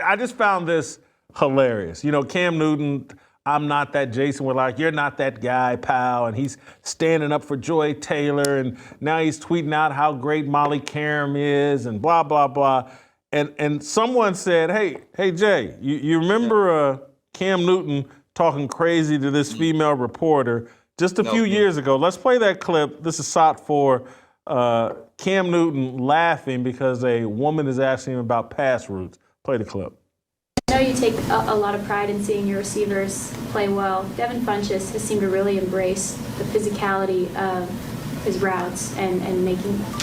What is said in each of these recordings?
I just found this hilarious. You know, Cam Newton, I'm not that Jason Whitlock. You're not that guy, pal. And he's standing up for Joy Taylor. And now he's tweeting out how great Molly Karam is and blah, blah, blah. And someone said, hey, Jay, you remember Cam Newton talking crazy to this female reporter just a few years ago? Let's play that clip. This is shot for Cam Newton laughing because a woman is asking him about pass routes. Play the clip. I know you take a lot of pride in seeing your receivers play well. Devin Funchess has seemed to really embrace the physicality of his routes and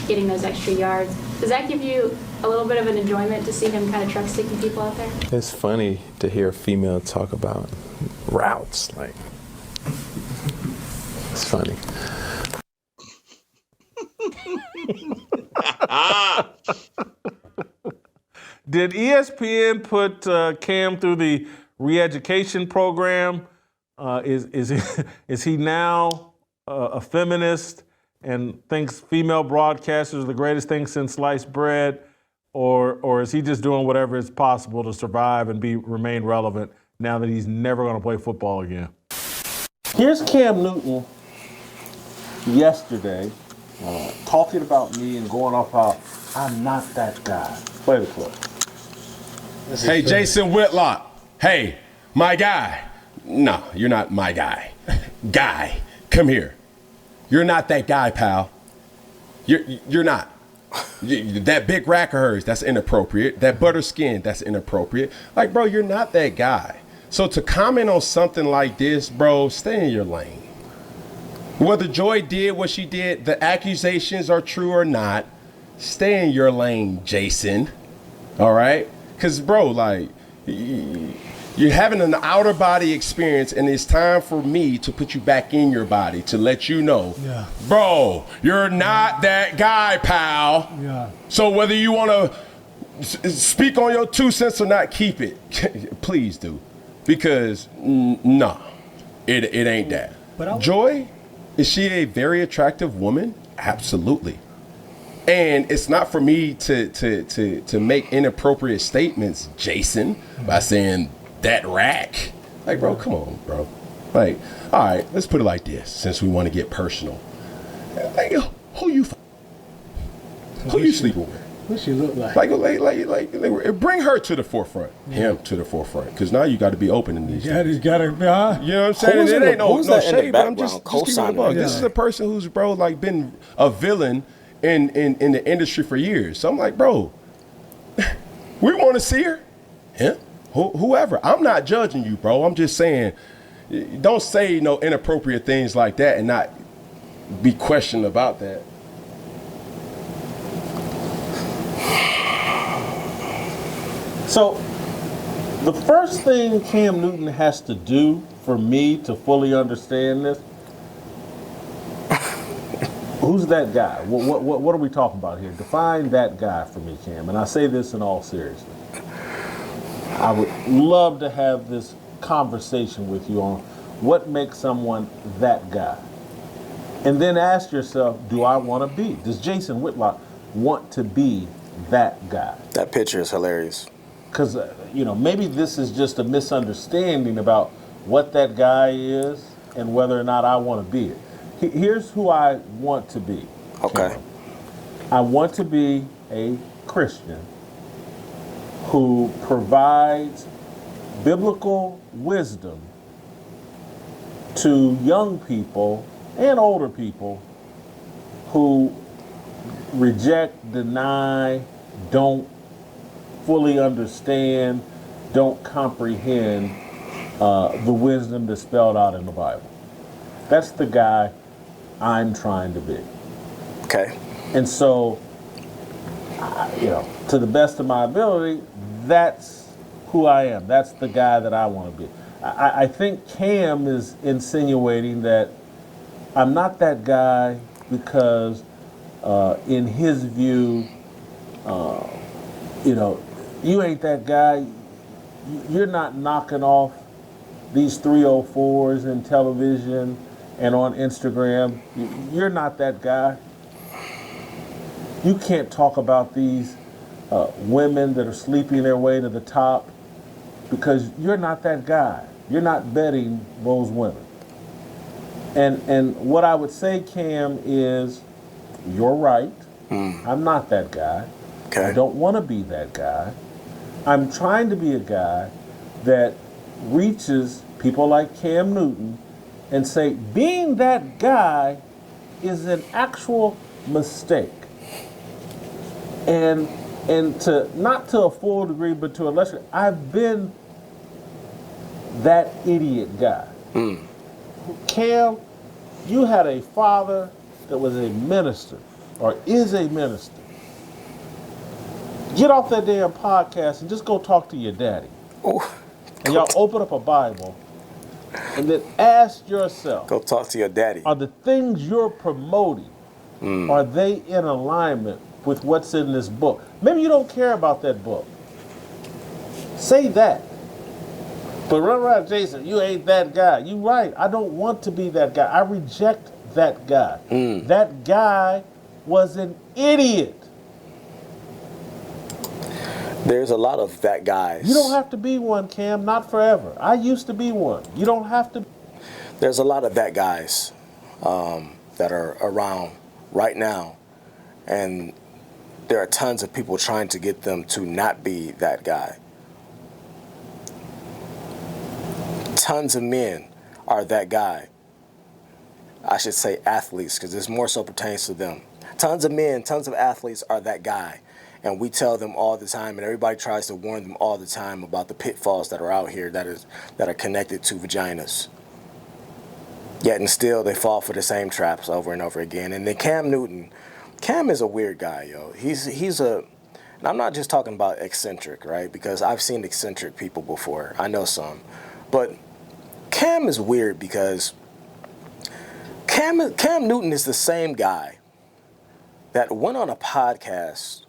getting those extra yards. Does that give you a little bit of an enjoyment to see him kind of truck sticking people out there? It's funny to hear a female talk about routes. Like, it's funny. Did ESPN put Cam through the re-education program? Is he now a feminist and thinks female broadcasters are the greatest thing since sliced bread? Or is he just doing whatever is possible to survive and remain relevant now that he's never going to play football again? Here's Cam Newton yesterday talking about me and going off how I'm not that guy. Play the clip. Hey, Jason Whitlock. Hey, my guy. No, you're not my guy. Guy, come here. You're not that guy, pal. You're not. That big rack of hers, that's inappropriate. That butter skin, that's inappropriate. Like, bro, you're not that guy. So to comment on something like this, bro, stay in your lane. Whether Joy did what she did, the accusations are true or not, stay in your lane, Jason. All right? Because, bro, like, you're having an outer body experience, and it's time for me to put you back in your body to let you know, bro, you're not that guy, pal. Yeah. So whether you want to speak on your 2 cents or not, keep it. Please do. Because, no, it ain't that. Joy, is she a very attractive woman? Absolutely. And it's not for me to make inappropriate statements, Jason, by saying that rack. Like, bro, come on, bro. Like, all right, let's put it like this, since we want to get personal. Like, who you sleeping with? What she look like? Like, bring her to the forefront, him to the forefront, because now you got to be open in these things. You gotta, You know what I'm saying? It ain't no shade, but I'm just keeping it above. Yeah. This is a person who's, bro, like, been a villain in the industry for years. So I'm like, bro, we want to see her. Yeah. Whoever. I'm not judging you, bro. I'm just saying, don't say no inappropriate things like that and not be questioned about that. So the first thing Cam Newton has to do for me to fully understand this, who's that guy? What are we talking about here? Define that guy for me, Cam. And I say this in all seriousness. I would love to have this conversation with you on what makes someone that guy. And then ask yourself, do I want to be? Does Jason Whitlock want to be that guy? That picture is hilarious. Because, maybe this is just a misunderstanding about what that guy is and whether or not I want to be it. Here's who I want to be. Okay. I want to be a Christian who provides biblical wisdom to young people and older people who reject, deny, don't fully understand, don't comprehend the wisdom that's spelled out in the Bible. That's the guy I'm trying to be. Okay. And so, to the best of my ability, that's who I am. That's the guy that I want to be. I think Cam is insinuating that I'm not that guy because, in his view, you ain't that guy. You're not knocking off these 304s in television and on Instagram. You're not that guy. You can't talk about these women that are sleeping their way to the top, because you're not that guy. You're not betting those women. And what I would say, Cam, is you're right. I'm not that guy. Okay. I don't want to be that guy. I'm trying to be a guy that reaches people like Cam Newton and say, being that guy is an actual mistake. And to, not to a full degree, but to a lesser, I've been that idiot guy. Cam, you had a father that was a minister, or is a minister. Get off that damn podcast and just go talk to your daddy. Oh, And y'all open up a Bible and then ask yourself, go talk to your daddy. are the things you're promoting, are they in alignment with what's in this book? Maybe you don't care about that book. Say that. But run around, Jason, you ain't that guy. You right. I don't want to be that guy. I reject that guy. That guy was an idiot. There's a lot of that guys. You don't have to be one, Cam. Not forever. I used to be one. You don't have to. There's a lot of that guys that are around right now, and there are tons of people trying to get them to not be that guy. Tons of men are that guy. I should say athletes, because this more so pertains to them. Tons of men, tons of athletes are that guy. And we tell them all the time, and everybody tries to warn them all the time about the pitfalls that are out here that are connected to vaginas. Yet and still, they fall for the same traps over and over again. And then Cam Newton, Cam is a weird guy, yo. He's a, and I'm not just talking about eccentric, right? Because I've seen eccentric people before. I know some. But Cam is weird because Cam Newton is the same guy that went on a podcast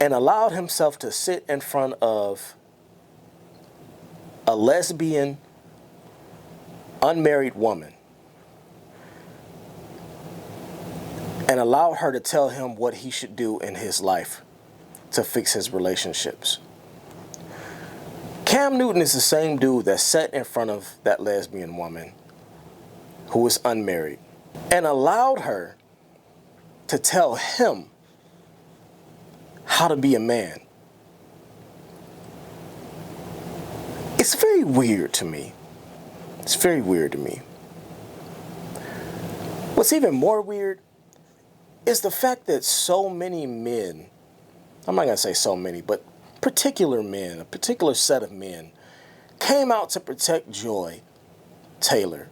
and allowed himself to sit in front of a lesbian, unmarried woman and allowed her to tell him what he should do in his life to fix his relationships. Cam Newton is the same dude that sat in front of that lesbian woman who was unmarried and allowed her to tell him how to be a man. It's very weird to me. It's very weird to me. What's even more weird is the fact that so many men, I'm not going to say so many, but particular men, a particular set of men, came out to protect Joy Taylor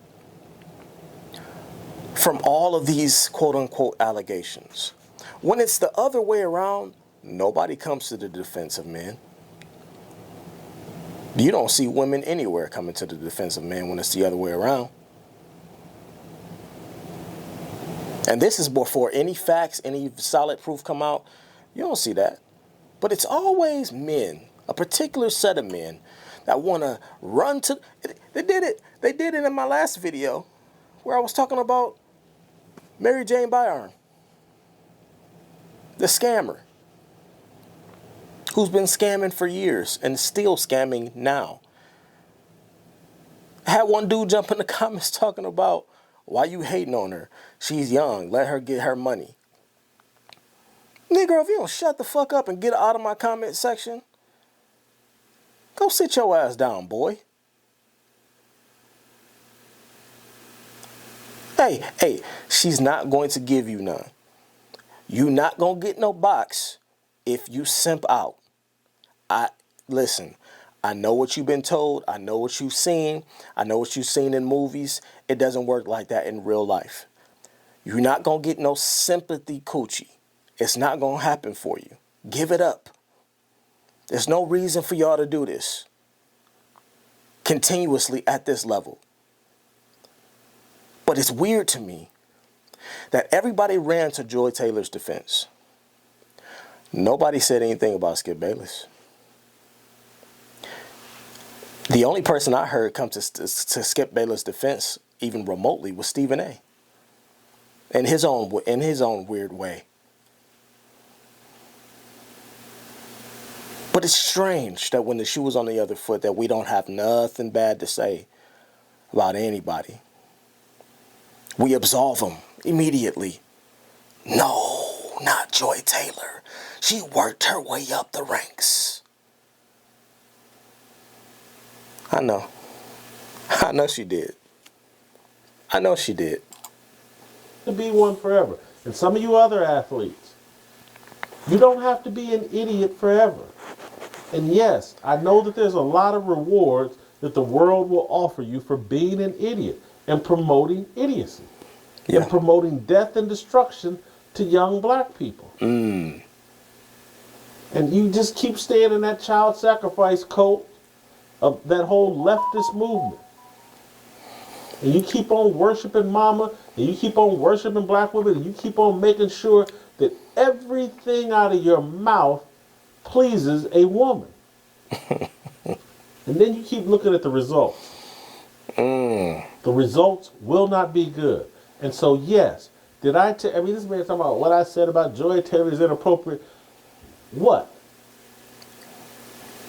from all of these quote-unquote allegations. When it's the other way around, nobody comes to the defense of men. You don't see women anywhere coming to the defense of men when it's the other way around. And this is before any facts, any solid proof come out. You don't see that. But it's always men, a particular set of men that want to run to. They did it. They did it in my last video where I was talking about Mary Jane Byron, the scammer, who's been scamming for years and still scamming now. I had one dude jump in the comments talking about, why you hating on her? She's young. Let her get her money. Nigga, if you don't shut the fuck up and get out of my comment section, go sit your ass down, boy. Hey, she's not going to give you none. You not going to get no box if you simp out. Listen, I know what you've been told. I know what you've seen. I know what you've seen in movies. It doesn't work like that in real life. You're not going to get no sympathy coochie. It's not going to happen for you. Give it up. There's no reason for y'all to do this continuously at this level. But it's weird to me that everybody ran to Joy Taylor's defense. Nobody said anything about Skip Bayless. The only person I heard come to Skip Bayless' defense, even remotely, was Stephen A. In his own weird way. But it's strange that when the shoe is on the other foot that we don't have nothing bad to say about anybody. We absolve them immediately. No, not Joy Taylor. She worked her way up the ranks. I know. I know she did. I know she did. To be one forever. And some of you other athletes, you don't have to be an idiot forever. And yes, I know that there's a lot of rewards that the world will offer you for being an idiot and promoting idiocy Yeah. and promoting death and destruction to young black people. And you just keep staying in that child sacrifice cult of that whole leftist movement. And you keep on worshiping mama, and you keep on worshiping black women, and you keep on making sure that everything out of your mouth pleases a woman. And then you keep looking at the results. The results will not be good. And so, yes, I mean, this man talking about what I said about Joy Taylor is inappropriate. What?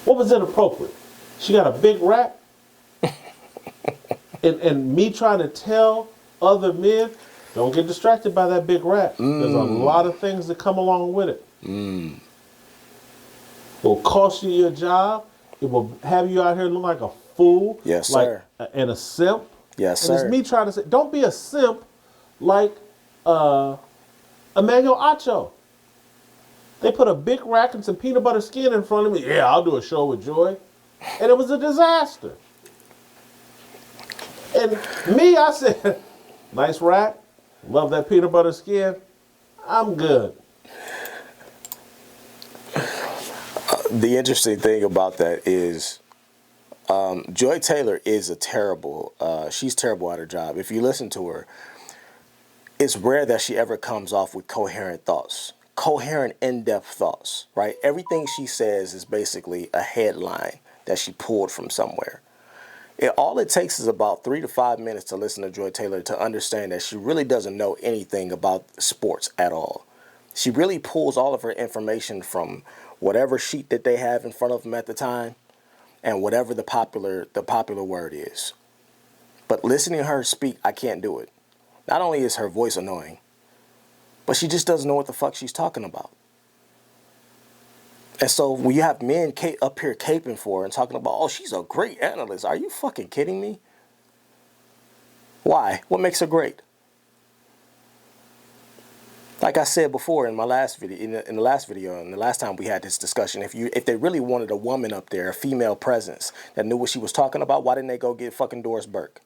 What was inappropriate? She got a big rack? and me trying to tell other men, don't get distracted by that big rack. There's a lot of things that come along with it. It will cost you your job. It will have you out here looking like a fool. Yes, like, sir. And a simp. Yes, and sir. it's me trying to say, don't be a simp like Emmanuel Acho. They put a big rack and some peanut butter skin in front of me. Yeah, I'll do a show with Joy. And it was a disaster. And me, I said, nice rack. Love that peanut butter skin. I'm good. The interesting thing about that is Joy Taylor is she's terrible at her job. If you listen to her, it's rare that she ever comes off with coherent thoughts, coherent, in-depth thoughts, right? Everything she says is basically a headline that she pulled from somewhere. All it takes is about 3 to 5 minutes to listen to Joy Taylor to understand that she really doesn't know anything about sports at all. She really pulls all of her information from whatever sheet that they have in front of them at the time and whatever the popular word is. But listening to her speak, I can't do it. Not only is her voice annoying, but she just doesn't know what the fuck she's talking about. And so when you have men up here caping for her and talking about, oh, she's a great analyst. Are you fucking kidding me? Why? What makes her great? Like I said before in my last video, in the last time we had this discussion, if they really wanted a woman up there, a female presence that knew what she was talking about, why didn't they go get fucking Doris Burke?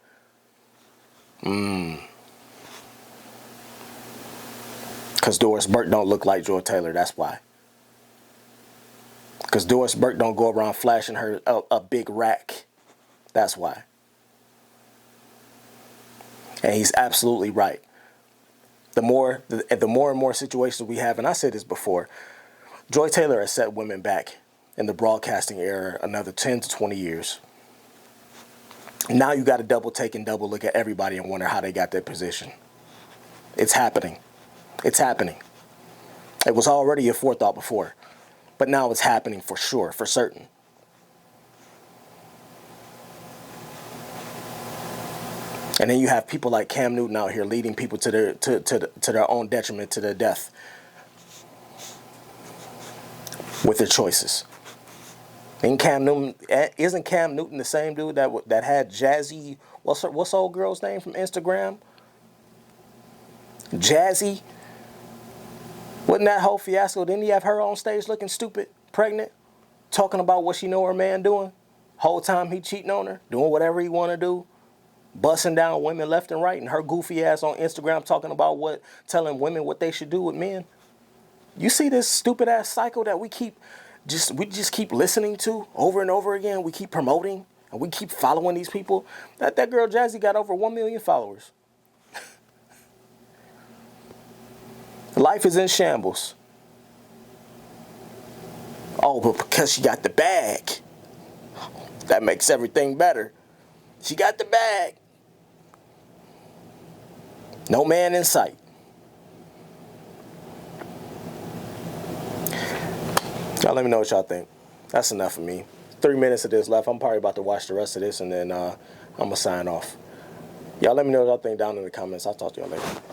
Because Doris Burke don't look like Joy Taylor, that's why. Because Doris Burke don't go around flashing her a big rack. That's why. And he's absolutely right. The more and more situations we have, and I said this before, Joy Taylor has set women back in the broadcasting era another 10 to 20 years. Now you got to double look at everybody and wonder how they got that position. It's happening. It's happening. It was already a forethought before. But now it's happening for sure, for certain. And then you have people like Cam Newton out here leading people to their own detriment, to their death, with their choices. And isn't Cam Newton the same dude that had Jazzy? What's old girl's name from Instagram? Jazzy. Wasn't that whole fiasco? Didn't he have her on stage looking stupid, pregnant, talking about what she know her man doing? Whole time he cheating on her, doing whatever he want to do, busting down women left and right, and her goofy ass on Instagram talking about telling women what they should do with men. You see this stupid ass cycle that we just keep listening to over and over again. We keep promoting and we keep following these people. That girl Jazzy got over 1 million followers. Life is in shambles. Oh, but because she got the bag, that makes everything better. She got the bag. No man in sight. Y'all let me know what y'all think. That's enough for me. 3 minutes of this left. I'm probably about to watch the rest of this, and then I'm going to sign off. Y'all let me know what y'all think down in the comments. I'll talk to y'all later.